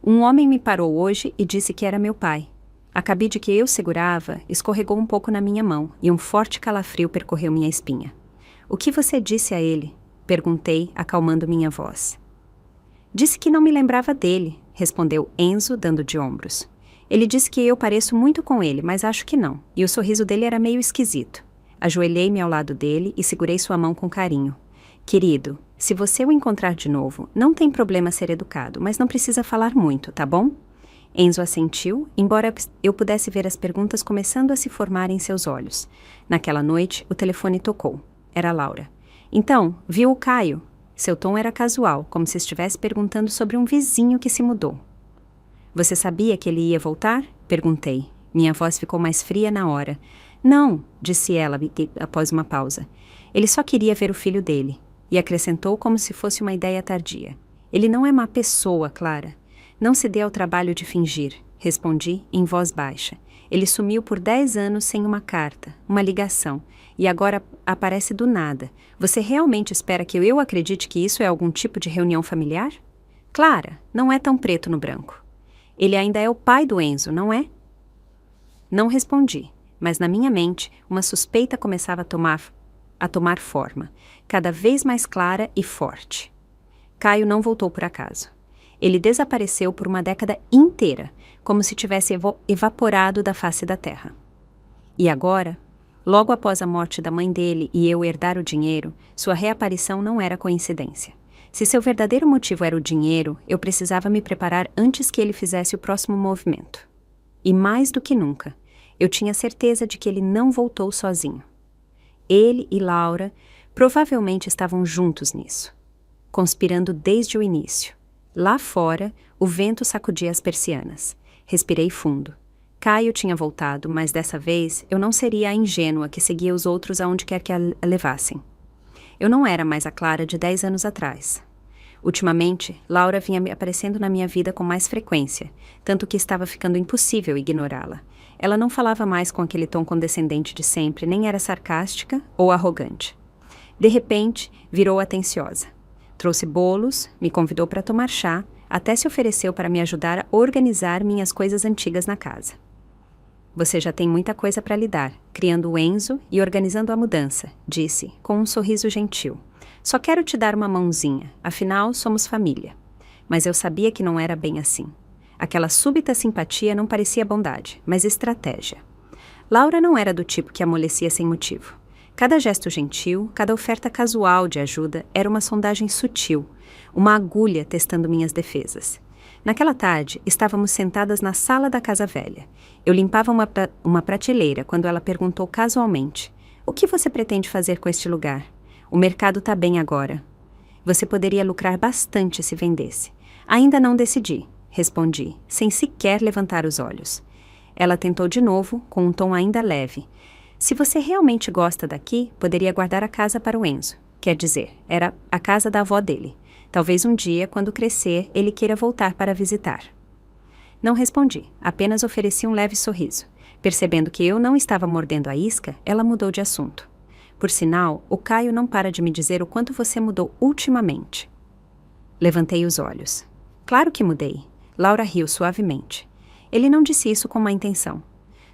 Um homem me parou hoje e disse que era meu pai. A cabide que eu segurava escorregou um pouco na minha mão e um forte calafrio percorreu minha espinha. O que você disse a ele? Perguntei, acalmando minha voz. Disse que não me lembrava dele, respondeu Enzo, dando de ombros. Ele disse que eu pareço muito com ele, mas acho que não, e o sorriso dele era meio esquisito. Ajoelhei-me ao lado dele e segurei sua mão com carinho. Querido, se você o encontrar de novo, não tem problema ser educado, mas não precisa falar muito, tá bom? Enzo assentiu, embora eu pudesse ver as perguntas começando a se formar em seus olhos. Naquela noite, o telefone tocou. Era Laura. Então, viu o Caio? Seu tom era casual, como se estivesse perguntando sobre um vizinho que se mudou. Você sabia que ele ia voltar? Perguntei. Minha voz ficou mais fria na hora. Não, disse ela após uma pausa. Ele só queria ver o filho dele. E acrescentou como se fosse uma ideia tardia. Ele não é má pessoa, Clara. Não se dê ao trabalho de fingir, respondi em voz baixa. Ele sumiu por 10 anos sem uma carta, uma ligação, e agora aparece do nada. Você realmente espera que eu acredite que isso é algum tipo de reunião familiar? Clara, não é tão preto no branco. Ele ainda é o pai do Enzo, não é? Não respondi, mas na minha mente uma suspeita começava a tomar forma, cada vez mais clara e forte. Caio não voltou por acaso. Ele desapareceu por uma década inteira, como se tivesse evaporado da face da terra. E agora, Logo após a morte da mãe dele e eu herdar o dinheiro, sua reaparição não era coincidência. Se seu verdadeiro motivo era o dinheiro, eu precisava me preparar antes que ele fizesse o próximo movimento. E mais do que nunca, eu tinha certeza de que ele não voltou sozinho. Ele e Laura provavelmente estavam juntos nisso, conspirando desde o início. Lá fora, o vento sacudia as persianas. Respirei fundo. Caio tinha voltado, mas dessa vez eu não seria a ingênua que seguia os outros aonde quer que a levassem. Eu não era mais a Clara de 10 anos atrás. Ultimamente, Laura vinha aparecendo na minha vida com mais frequência, tanto que estava ficando impossível ignorá-la. Ela não falava mais com aquele tom condescendente de sempre, nem era sarcástica ou arrogante. De repente, virou atenciosa. Trouxe bolos, me convidou para tomar chá, até se ofereceu para me ajudar a organizar minhas coisas antigas na casa. Você já tem muita coisa para lidar, criando o Enzo e organizando a mudança, disse, com um sorriso gentil. Só quero te dar uma mãozinha, afinal somos família. Mas eu sabia que não era bem assim. Aquela súbita simpatia não parecia bondade, mas estratégia. Laura não era do tipo que amolecia sem motivo. Cada gesto gentil, cada oferta casual de ajuda era uma sondagem sutil, uma agulha testando minhas defesas. Naquela tarde, estávamos sentadas na sala da casa velha. Eu limpava uma prateleira quando ela perguntou casualmente: "O que você pretende fazer com este lugar? O mercado está bem agora. Você poderia lucrar bastante se vendesse." "Ainda não decidi", respondi, sem sequer levantar os olhos. Ela tentou de novo, com um tom ainda leve. "Se você realmente gosta daqui, poderia guardar a casa para o Enzo." Quer dizer, era a casa da avó dele. Talvez um dia, quando crescer, ele queira voltar para visitar. Não respondi, apenas ofereci um leve sorriso. Percebendo que eu não estava mordendo a isca, ela mudou de assunto. "Por sinal, o Caio não para de me dizer o quanto você mudou ultimamente." Levantei os olhos. "Claro que mudei." Laura riu suavemente. "Ele não disse isso com má intenção.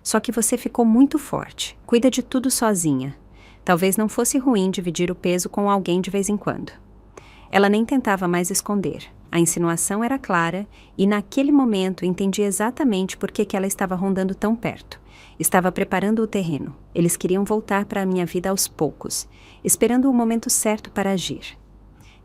Só que você ficou muito forte. Cuida de tudo sozinha. Talvez não fosse ruim dividir o peso com alguém de vez em quando." Ela nem tentava mais esconder. A insinuação era clara e, naquele momento, entendi exatamente por que ela estava rondando tão perto. Estava preparando o terreno. Eles queriam voltar para a minha vida aos poucos, esperando o momento certo para agir.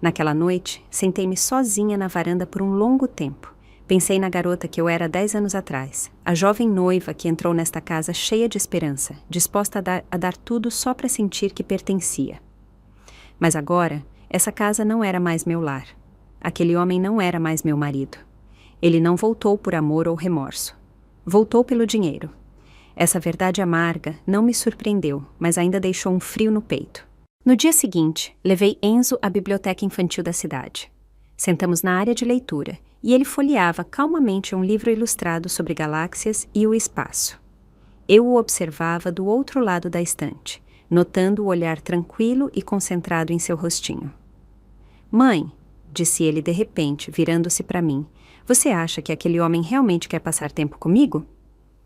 Naquela noite, sentei-me sozinha na varanda por um longo tempo. Pensei na garota que eu era 10 anos atrás, a jovem noiva que entrou nesta casa cheia de esperança, disposta a dar tudo só para sentir que pertencia. Mas agora, essa casa não era mais meu lar. Aquele homem não era mais meu marido. Ele não voltou por amor ou remorso. Voltou pelo dinheiro. Essa verdade amarga não me surpreendeu, mas ainda deixou um frio no peito. No dia seguinte, levei Enzo à biblioteca infantil da cidade. Sentamos na área de leitura e ele folheava calmamente um livro ilustrado sobre galáxias e o espaço. Eu o observava do outro lado da estante, notando o olhar tranquilo e concentrado em seu rostinho. "Mãe", disse ele de repente, virando-se para mim, "você acha que aquele homem realmente quer passar tempo comigo?"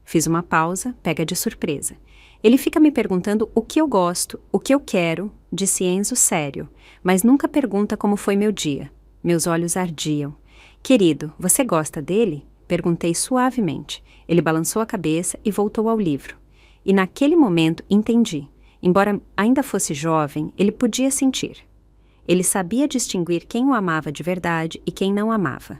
Fiz uma pausa, pega de surpresa. "Ele fica me perguntando o que eu gosto, o que eu quero", disse Enzo sério, "mas nunca pergunta como foi meu dia." Meus olhos ardiam. "Querido, você gosta dele?" Perguntei suavemente. Ele balançou a cabeça e voltou ao livro. E naquele momento entendi. Embora ainda fosse jovem, ele podia sentir. Ele sabia distinguir quem o amava de verdade e quem não amava.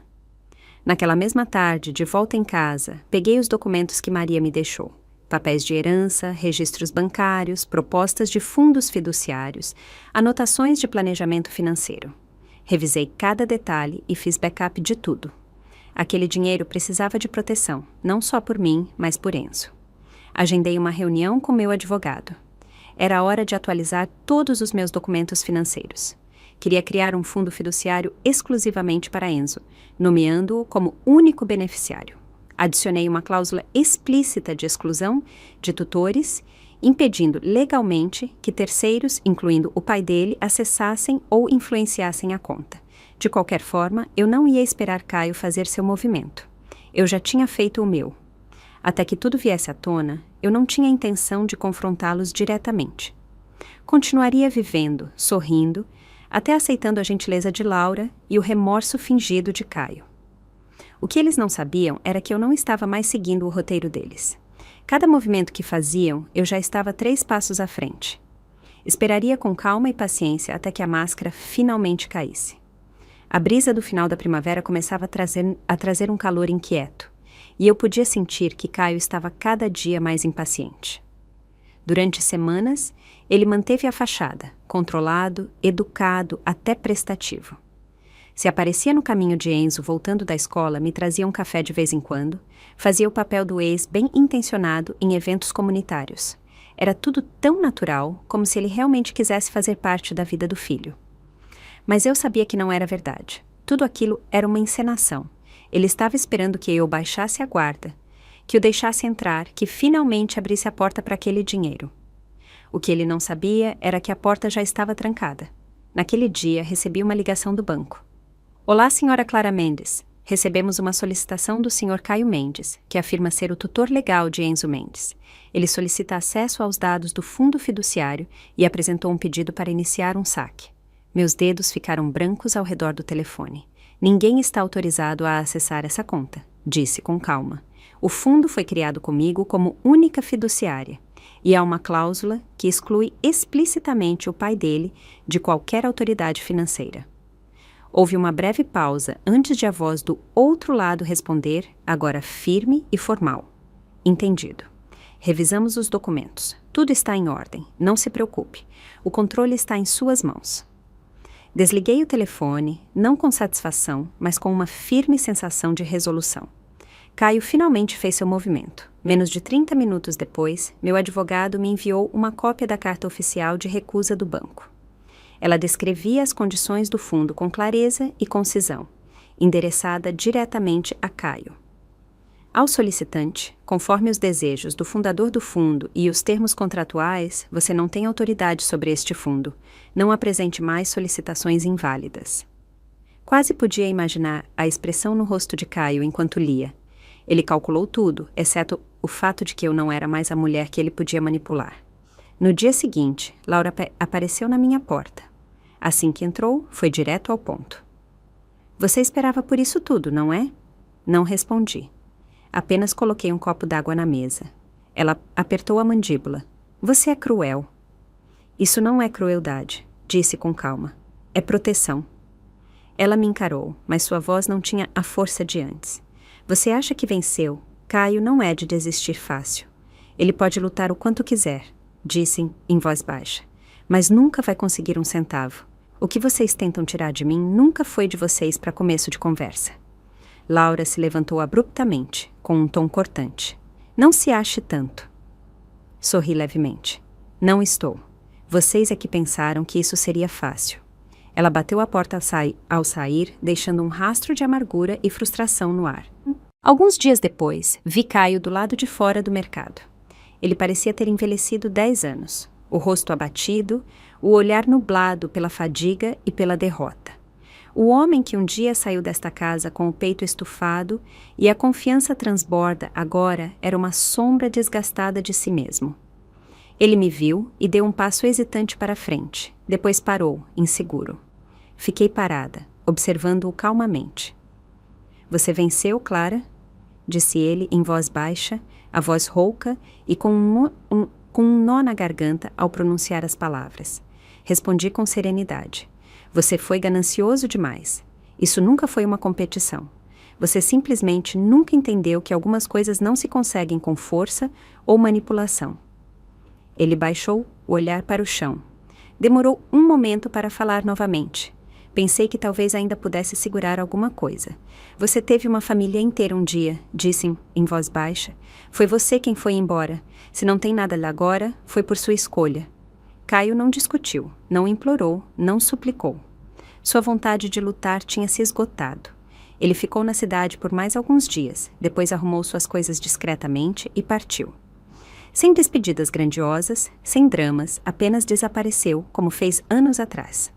Naquela mesma tarde, de volta em casa, peguei os documentos que Maria me deixou. Papéis de herança, registros bancários, propostas de fundos fiduciários, anotações de planejamento financeiro. Revisei cada detalhe e fiz backup de tudo. Aquele dinheiro precisava de proteção, não só por mim, mas por Enzo. Agendei uma reunião com meu advogado. Era a hora de atualizar todos os meus documentos financeiros. Queria criar um fundo fiduciário exclusivamente para Enzo, nomeando-o como único beneficiário. Adicionei uma cláusula explícita de exclusão de tutores, impedindo legalmente que terceiros, incluindo o pai dele, acessassem ou influenciassem a conta. De qualquer forma, eu não ia esperar Caio fazer seu movimento. Eu já tinha feito o meu. Até que tudo viesse à tona, eu não tinha intenção de confrontá-los diretamente. Continuaria vivendo, sorrindo, até aceitando a gentileza de Laura e o remorso fingido de Caio. O que eles não sabiam era que eu não estava mais seguindo o roteiro deles. Cada movimento que faziam, eu já estava 3 passos à frente. Esperaria com calma e paciência até que a máscara finalmente caísse. A brisa do final da primavera começava a trazer um calor inquieto, e eu podia sentir que Caio estava cada dia mais impaciente. Durante semanas, ele manteve a fachada, controlado, educado, até prestativo. Se aparecia no caminho de Enzo voltando da escola, me trazia um café de vez em quando, fazia o papel do ex bem intencionado em eventos comunitários. Era tudo tão natural, como se ele realmente quisesse fazer parte da vida do filho. Mas eu sabia que não era verdade. Tudo aquilo era uma encenação. Ele estava esperando que eu baixasse a guarda, que o deixasse entrar, que finalmente abrisse a porta para aquele dinheiro. O que ele não sabia era que a porta já estava trancada. Naquele dia, recebi uma ligação do banco. Olá, senhora Clara Mendes. Recebemos uma solicitação do senhor Caio Mendes, que afirma ser o tutor legal de Enzo Mendes. Ele solicita acesso aos dados do fundo fiduciário e apresentou um pedido para iniciar um saque. Meus dedos ficaram brancos ao redor do telefone. Ninguém está autorizado a acessar essa conta, disse com calma. O fundo foi criado comigo como única fiduciária, e há uma cláusula que exclui explicitamente o pai dele de qualquer autoridade financeira. Houve uma breve pausa antes de a voz do outro lado responder, agora firme e formal. Entendido. Revisamos os documentos. Tudo está em ordem. Não se preocupe. O controle está em suas mãos. Desliguei o telefone, não com satisfação, mas com uma firme sensação de resolução. Caio finalmente fez seu movimento. Menos de 30 minutos depois, meu advogado me enviou uma cópia da carta oficial de recusa do banco. Ela descrevia as condições do fundo com clareza e concisão, endereçada diretamente a Caio. Ao solicitante, conforme os desejos do fundador do fundo e os termos contratuais, você não tem autoridade sobre este fundo. Não apresente mais solicitações inválidas. Quase podia imaginar a expressão no rosto de Caio enquanto lia. Ele calculou tudo, exceto o fato de que eu não era mais a mulher que ele podia manipular. No dia seguinte, Laura apareceu na minha porta. Assim que entrou, foi direto ao ponto. Você esperava por isso tudo, não é? Não respondi. Apenas coloquei um copo d'água na mesa. Ela apertou a mandíbula. Você é cruel. Isso não é crueldade, disse com calma. É proteção. Ela me encarou, mas sua voz não tinha a força de antes. Você acha que venceu? Caio não é de desistir fácil. Ele pode lutar o quanto quiser, disse em voz baixa, mas nunca vai conseguir um centavo. O que vocês tentam tirar de mim nunca foi de vocês para começo de conversa. Laura se levantou abruptamente, com um tom cortante. Não se ache tanto. Sorri levemente. Não estou. Vocês é que pensaram que isso seria fácil. Ela bateu a porta ao sair, deixando um rastro de amargura e frustração no ar. Alguns dias depois, vi Caio do lado de fora do mercado. Ele parecia ter envelhecido 10 anos. O rosto abatido, o olhar nublado pela fadiga e pela derrota. O homem que um dia saiu desta casa com o peito estufado e a confiança transborda agora era uma sombra desgastada de si mesmo. Ele me viu e deu um passo hesitante para a frente. Depois parou, inseguro. Fiquei parada, observando-o calmamente. Você venceu, Clara? Disse ele em voz baixa, a voz rouca e com um nó na garganta ao pronunciar as palavras. Respondi com serenidade. Você foi ganancioso demais. Isso nunca foi uma competição. Você simplesmente nunca entendeu que algumas coisas não se conseguem com força ou manipulação. Ele baixou o olhar para o chão. Demorou um momento para falar novamente. Pensei que talvez ainda pudesse segurar alguma coisa. Você teve uma família inteira um dia, disse em voz baixa. Foi você quem foi embora. Se não tem nada lá agora, foi por sua escolha. Caio não discutiu, não implorou, não suplicou. Sua vontade de lutar tinha se esgotado. Ele ficou na cidade por mais alguns dias, depois arrumou suas coisas discretamente e partiu. Sem despedidas grandiosas, sem dramas, apenas desapareceu, como fez anos atrás.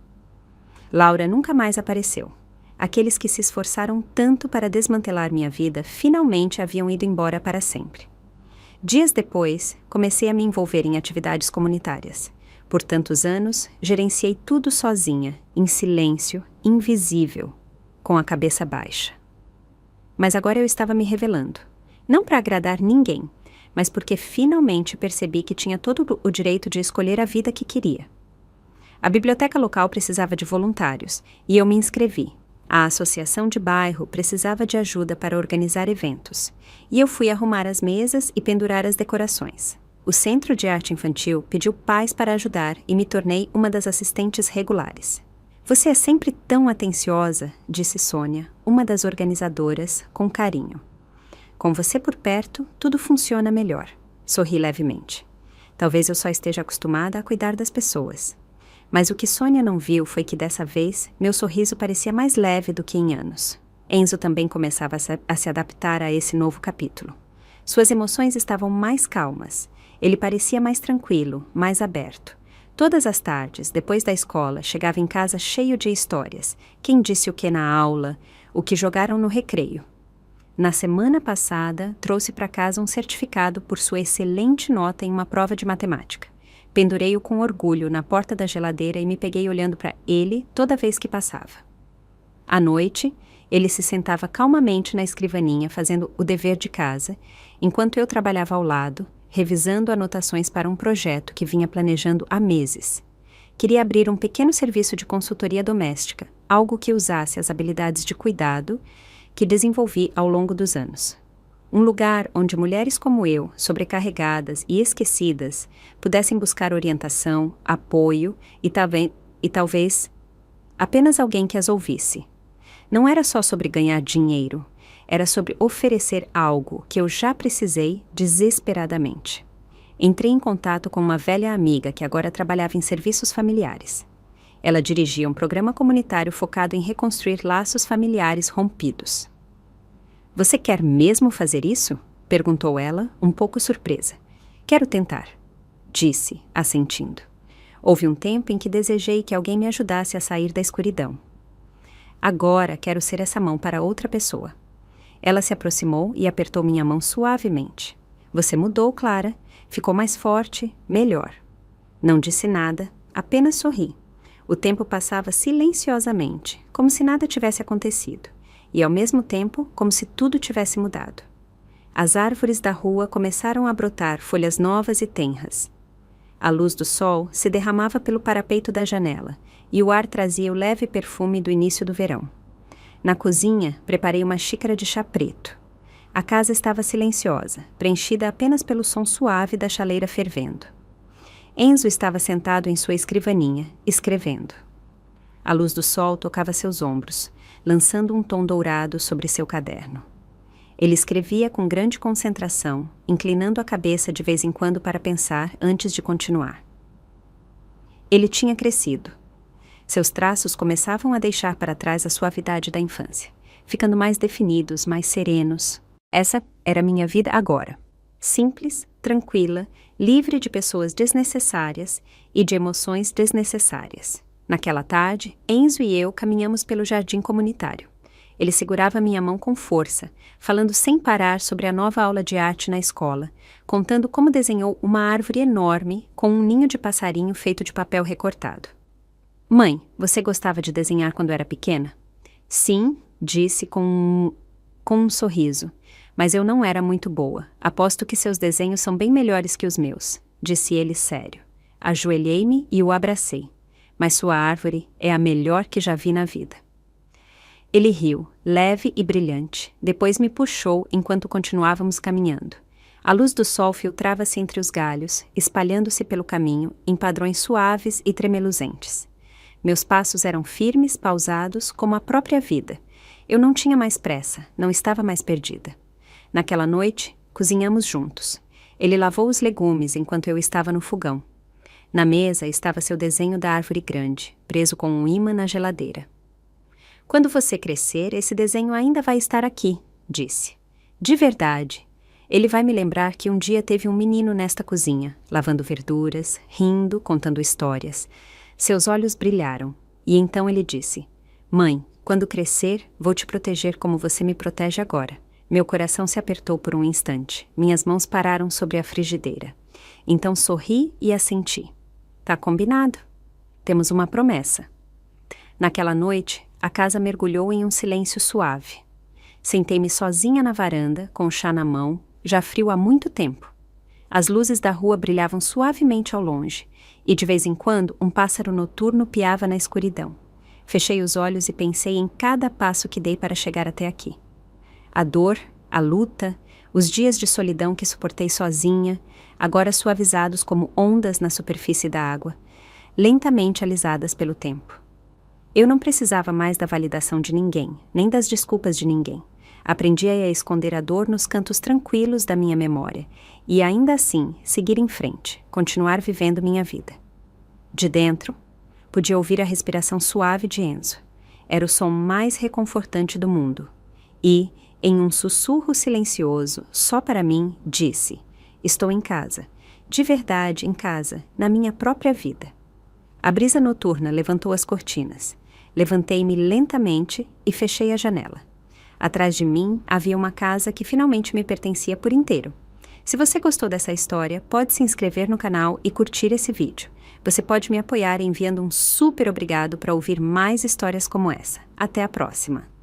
Laura nunca mais apareceu. Aqueles que se esforçaram tanto para desmantelar minha vida finalmente haviam ido embora para sempre. Dias depois, comecei a me envolver em atividades comunitárias. Por tantos anos, gerenciei tudo sozinha, em silêncio, invisível, com a cabeça baixa. Mas agora eu estava me revelando. Não para agradar ninguém, mas porque finalmente percebi que tinha todo o direito de escolher a vida que queria. A biblioteca local precisava de voluntários, e eu me inscrevi. A associação de bairro precisava de ajuda para organizar eventos, e eu fui arrumar as mesas e pendurar as decorações. O Centro de Arte Infantil pediu pais para ajudar e me tornei uma das assistentes regulares. Você é sempre tão atenciosa, disse Sônia, uma das organizadoras, com carinho. Com você por perto, tudo funciona melhor. Sorri levemente. Talvez eu só esteja acostumada a cuidar das pessoas. Mas o que Sônia não viu foi que dessa vez, meu sorriso parecia mais leve do que em anos. Enzo também começava a se adaptar a esse novo capítulo. Suas emoções estavam mais calmas. Ele parecia mais tranquilo, mais aberto. Todas as tardes, depois da escola, chegava em casa cheio de histórias. Quem disse o que na aula, o que jogaram no recreio. Na semana passada, trouxe para casa um certificado por sua excelente nota em uma prova de matemática. Pendurei-o com orgulho na porta da geladeira e me peguei olhando para ele toda vez que passava. À noite, ele se sentava calmamente na escrivaninha fazendo o dever de casa, enquanto eu trabalhava ao lado, revisando anotações para um projeto que vinha planejando há meses. Queria abrir um pequeno serviço de consultoria doméstica, algo que usasse as habilidades de cuidado que desenvolvi ao longo dos anos. Um lugar onde mulheres como eu, sobrecarregadas e esquecidas, pudessem buscar orientação, apoio e talvez apenas alguém que as ouvisse. Não era só sobre ganhar dinheiro, era sobre oferecer algo que eu já precisei desesperadamente. Entrei em contato com uma velha amiga que agora trabalhava em serviços familiares. Ela dirigia um programa comunitário focado em reconstruir laços familiares rompidos. Você quer mesmo fazer isso? Perguntou ela, um pouco surpresa. Quero tentar, disse, assentindo. Houve um tempo em que desejei que alguém me ajudasse a sair da escuridão. Agora quero ser essa mão para outra pessoa. Ela se aproximou e apertou minha mão suavemente. Você mudou, Clara. Ficou mais forte, melhor. Não disse nada, apenas sorri. O tempo passava silenciosamente, como se nada tivesse acontecido, e ao mesmo tempo como se tudo tivesse mudado. As árvores da rua começaram a brotar folhas novas e tenras. A luz do sol se derramava pelo parapeito da janela, e o ar trazia o leve perfume do início do verão. Na cozinha, preparei uma xícara de chá preto. A casa estava silenciosa, preenchida apenas pelo som suave da chaleira fervendo. Enzo estava sentado em sua escrivaninha, escrevendo. A luz do sol tocava seus ombros, lançando um tom dourado sobre seu caderno. Ele escrevia com grande concentração, inclinando a cabeça de vez em quando para pensar antes de continuar. Ele tinha crescido. Seus traços começavam a deixar para trás a suavidade da infância, ficando mais definidos, mais serenos. Essa era minha vida agora. Simples, tranquila, livre de pessoas desnecessárias e de emoções desnecessárias. Naquela tarde, Enzo e eu caminhamos pelo jardim comunitário. Ele segurava minha mão com força, falando sem parar sobre a nova aula de arte na escola, contando como desenhou uma árvore enorme com um ninho de passarinho feito de papel recortado. Mãe, você gostava de desenhar quando era pequena? Sim, disse com um sorriso. Mas eu não era muito boa. Aposto que seus desenhos são bem melhores que os meus, disse ele sério. Ajoelhei-me e o abracei. Mas sua árvore é a melhor que já vi na vida. Ele riu, leve e brilhante. Depois me puxou enquanto continuávamos caminhando. A luz do sol filtrava-se entre os galhos, espalhando-se pelo caminho em padrões suaves e tremeluzentes. Meus passos eram firmes, pausados, como a própria vida. Eu não tinha mais pressa, não estava mais perdida. Naquela noite, cozinhamos juntos. Ele lavou os legumes enquanto eu estava no fogão. Na mesa estava seu desenho da árvore grande, preso com um ímã na geladeira. Quando você crescer, esse desenho ainda vai estar aqui, disse. De verdade. Ele vai me lembrar que um dia teve um menino nesta cozinha, lavando verduras, rindo, contando histórias. Seus olhos brilharam, e então ele disse, Mãe, quando crescer, vou te proteger como você me protege agora. Meu coração se apertou por um instante. Minhas mãos pararam sobre a frigideira. Então sorri e assenti. Tá combinado. Temos uma promessa. Naquela noite, a casa mergulhou em um silêncio suave. Sentei-me sozinha na varanda, com o chá na mão, já frio há muito tempo. As luzes da rua brilhavam suavemente ao longe, e de vez em quando um pássaro noturno piava na escuridão. Fechei os olhos e pensei em cada passo que dei para chegar até aqui. A dor, a luta, os dias de solidão que suportei sozinha, agora suavizados como ondas na superfície da água, lentamente alisadas pelo tempo. Eu não precisava mais da validação de ninguém, nem das desculpas de ninguém. Aprendi a esconder a dor nos cantos tranquilos da minha memória e, ainda assim, seguir em frente, continuar vivendo minha vida. De dentro, podia ouvir a respiração suave de Enzo. Era o som mais reconfortante do mundo. E, em um sussurro silencioso, só para mim, disse: estou em casa, de verdade em casa, na minha própria vida. A brisa noturna levantou as cortinas. Levantei-me lentamente e fechei a janela. Atrás de mim havia uma casa que finalmente me pertencia por inteiro. Se você gostou dessa história, pode se inscrever no canal e curtir esse vídeo. Você pode me apoiar enviando um super obrigado para ouvir mais histórias como essa. Até a próxima!